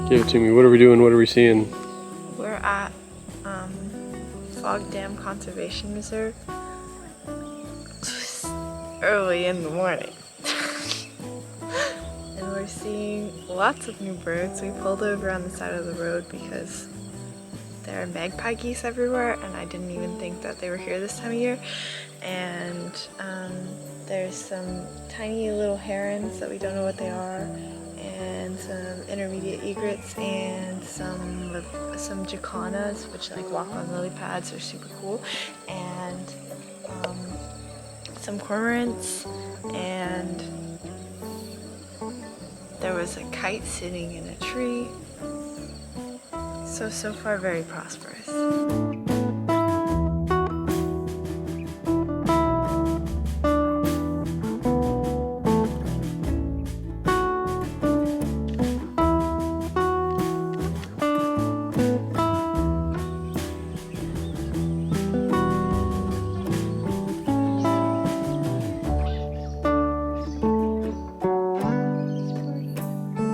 Give it to me. What are we doing? What are we seeing? We're at Fogg Dam Conservation Reserve. Just early in the morning. And we're seeing lots of new birds. We pulled over on the side of the road because there are magpie geese everywhere, and I didn't even think that they were here this time of year. And there's some tiny little herons that we don't know what they are, and some intermediate egrets, and some jacanas, which like walk on lily pads, are super cool, and some cormorants, and there was a kite sitting in a tree. So far very prosperous.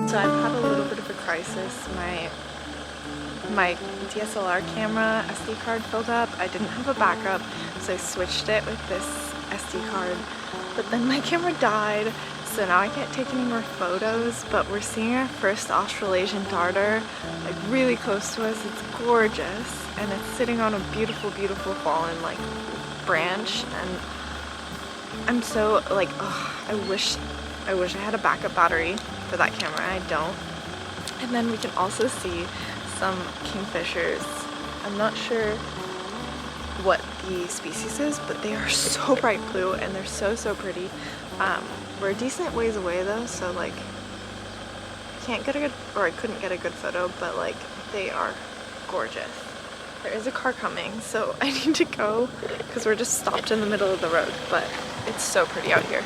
So I've had a little bit of a crisis. My DSLR camera SD card filled up. I didn't have a backup, so I switched it with this SD card. But then my camera died, so now I can't take any more photos. But we're seeing our first Australasian darter, like really close to us. It's gorgeous, and it's sitting on a beautiful, beautiful fallen like branch. And I'm so like, oh, I wish I had a backup battery for that camera. I don't. And then we can also see some kingfishers. I'm not sure what the species is, but they are so bright blue and they're so pretty. We're a decent ways away though, so like I can't get a good, or I couldn't get a good photo, but like they are gorgeous. There is a car coming, so I need to go because we're just stopped in the middle of the road, but it's so pretty out here.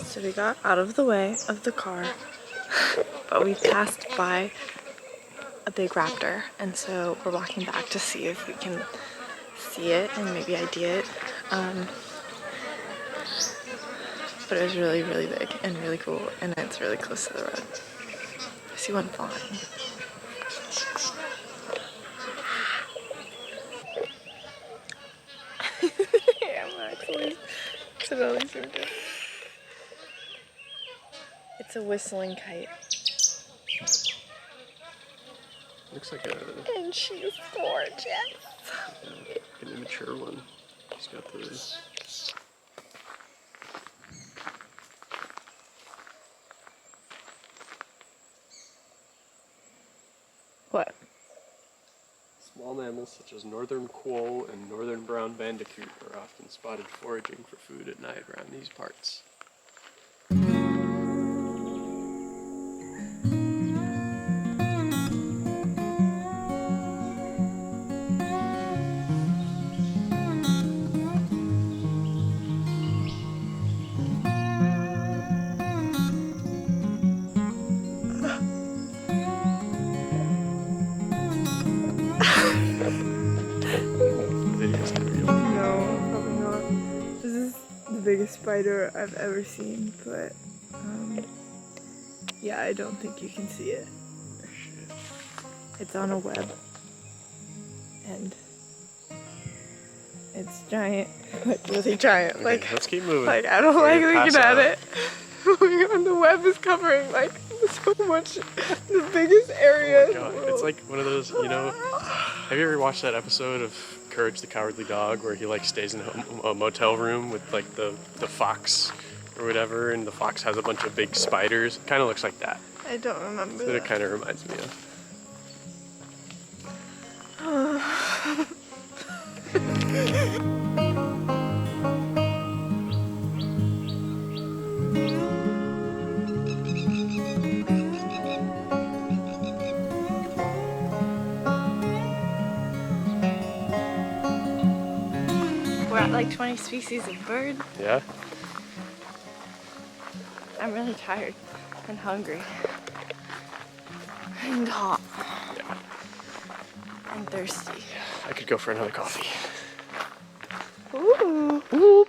So we got out of the way of the car, but we passed by a big raptor, and so we're walking back to see if we can see it and maybe ID it. But it was really big and really cool, and it's really close to the road. I see one flying. Yeah, I'm actually totally zoomed in. It's a whistling kite. Looks like a... And she's gorgeous. an immature one. She's got the... What? Small mammals such as northern quoll and northern brown bandicoot are often spotted foraging for food at night around these parts. No, probably not. This is the biggest spider I've ever seen, but yeah, I don't think you can see it. It's on a web, and it's giant, like really giant. Okay, like let's keep moving. Like I don't like looking at it. Oh my god, the web is covering like so much, the biggest area. Oh my god, it's like one of those, you know, have you ever watched that episode of Courage the Cowardly Dog where he like stays in a motel room with like the fox or whatever, and the fox has a bunch of big spiders? It kind of looks like that. I don't remember. That's what it kind of reminds me of. We're at like 20 species of bird. Yeah? I'm really tired and hungry and hot and thirsty. I could go for another coffee. Ooh. Whoop.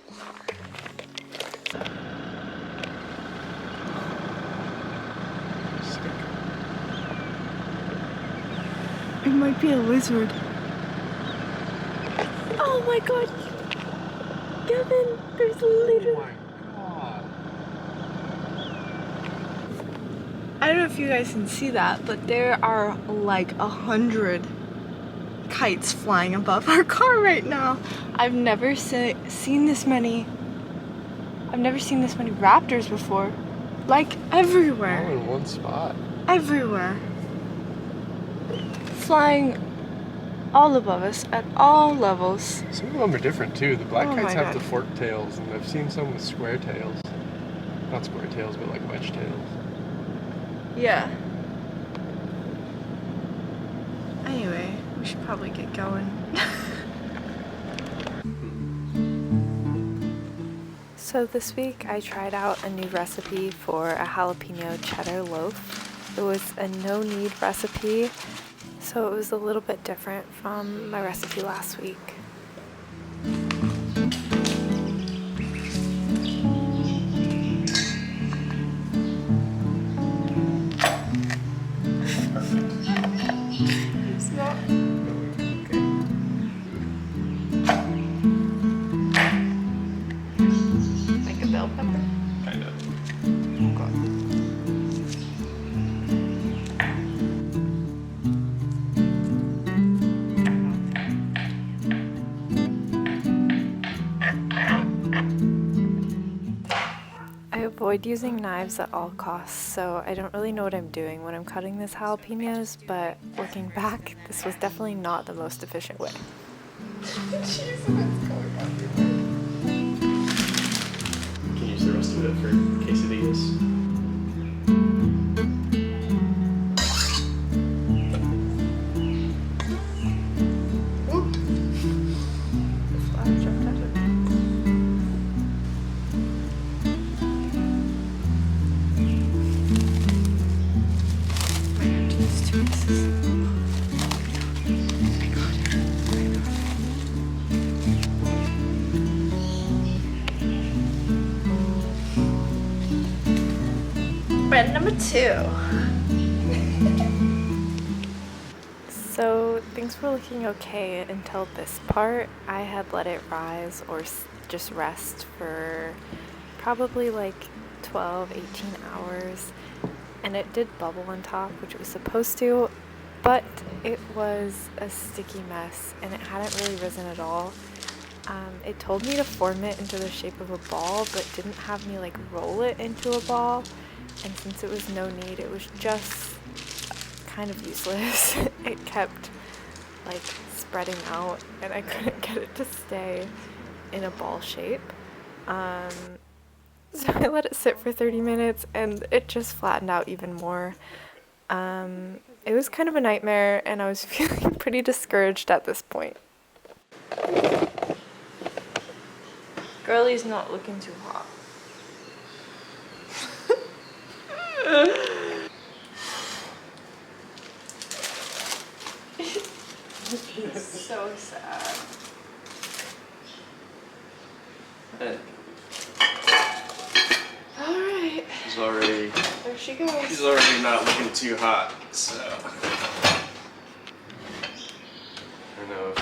It might be a lizard. Oh my god! Kevin, there's literally... Oh my god. I don't know if you guys can see that, but there are like 100 kites flying above our car right now. I've never seen this many. I've never seen this many raptors before. Like everywhere. All in one spot. Everywhere. Flying all above us at all levels. Some of them are different too. The black Oh kites my have the God. forked tails, and I've seen some with square tails. Not square tails, but like wedge tails. Yeah. Anyway, we should probably get going. So this week I tried out a new recipe for a jalapeno cheddar loaf. It was a no-knead recipe, so it was a little bit different from my recipe last week. Like a bell pepper? Kind of. I avoid using knives at all costs, so I don't really know what I'm doing when I'm cutting these jalapenos, but looking back, this was definitely not the most efficient way. You can use the rest of it for quesadillas. Bread number 2. So things were looking okay until this part. I had let it rise or just rest for probably like 12, 18 hours, and it did bubble on top, which it was supposed to, but it was a sticky mess and it hadn't really risen at all. It told me to form it into the shape of a ball, but didn't have me like roll it into a ball, and since it was no knead, it was just kind of useless. It kept like spreading out and I couldn't get it to stay in a ball shape. So I let it sit for 30 minutes and it just flattened out even more. It was kind of a nightmare and I was feeling pretty discouraged at this point. Girlie's not looking too hot. So sad. Alright. There she goes. She's already not looking too hot, so. I know.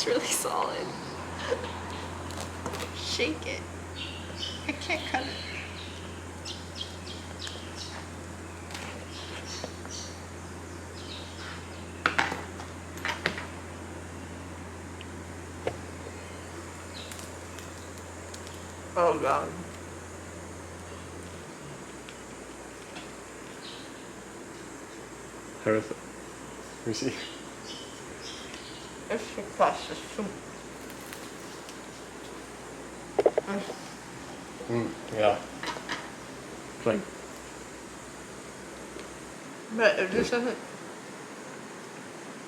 It's really solid. Shake it. I can't cut it. Oh god. How is it? Let me see. It's the fastest soup. Yeah. It's like, But it just doesn't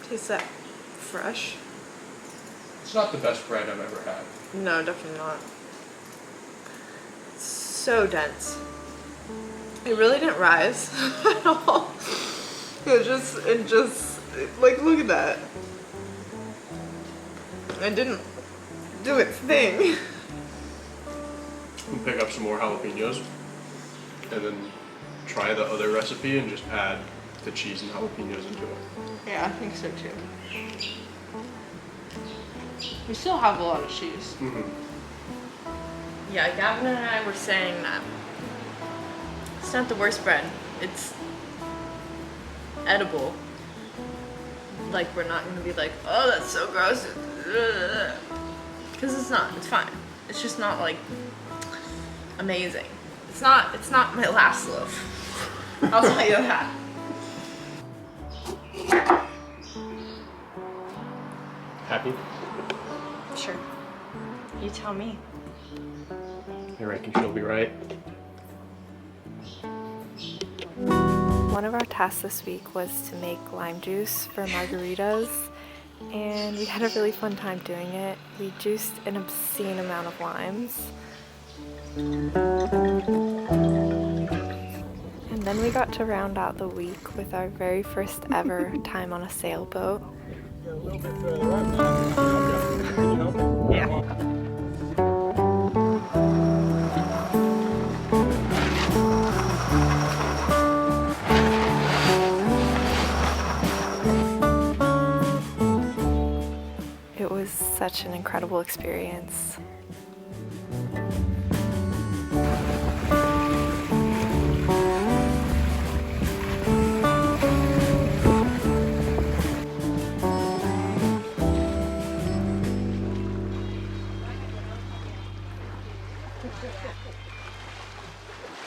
taste that fresh. it's not the best bread I've ever had. No, definitely not. It's so dense. It really didn't rise at all. It just, like, look at that. It didn't do its thing. We'll pick up some more jalapenos and then try the other recipe and just add the cheese and jalapenos into it. Yeah, I think so too. We still have a lot of cheese. Yeah, Gavin and I were saying that it's not the worst bread. It's edible. Like, we're not gonna be like, oh, that's so gross. Because it's not. It's fine. It's just not like amazing. It's not my last loaf. I'll tell you that. Happy? Sure. You tell me. I reckon she'll be right. One of our tasks this week was to make lime juice for margaritas, and we had a really fun time doing it. We juiced an obscene amount of limes. And then we got to round out the week with our very first ever time on a sailboat. Yeah. It was such an incredible experience.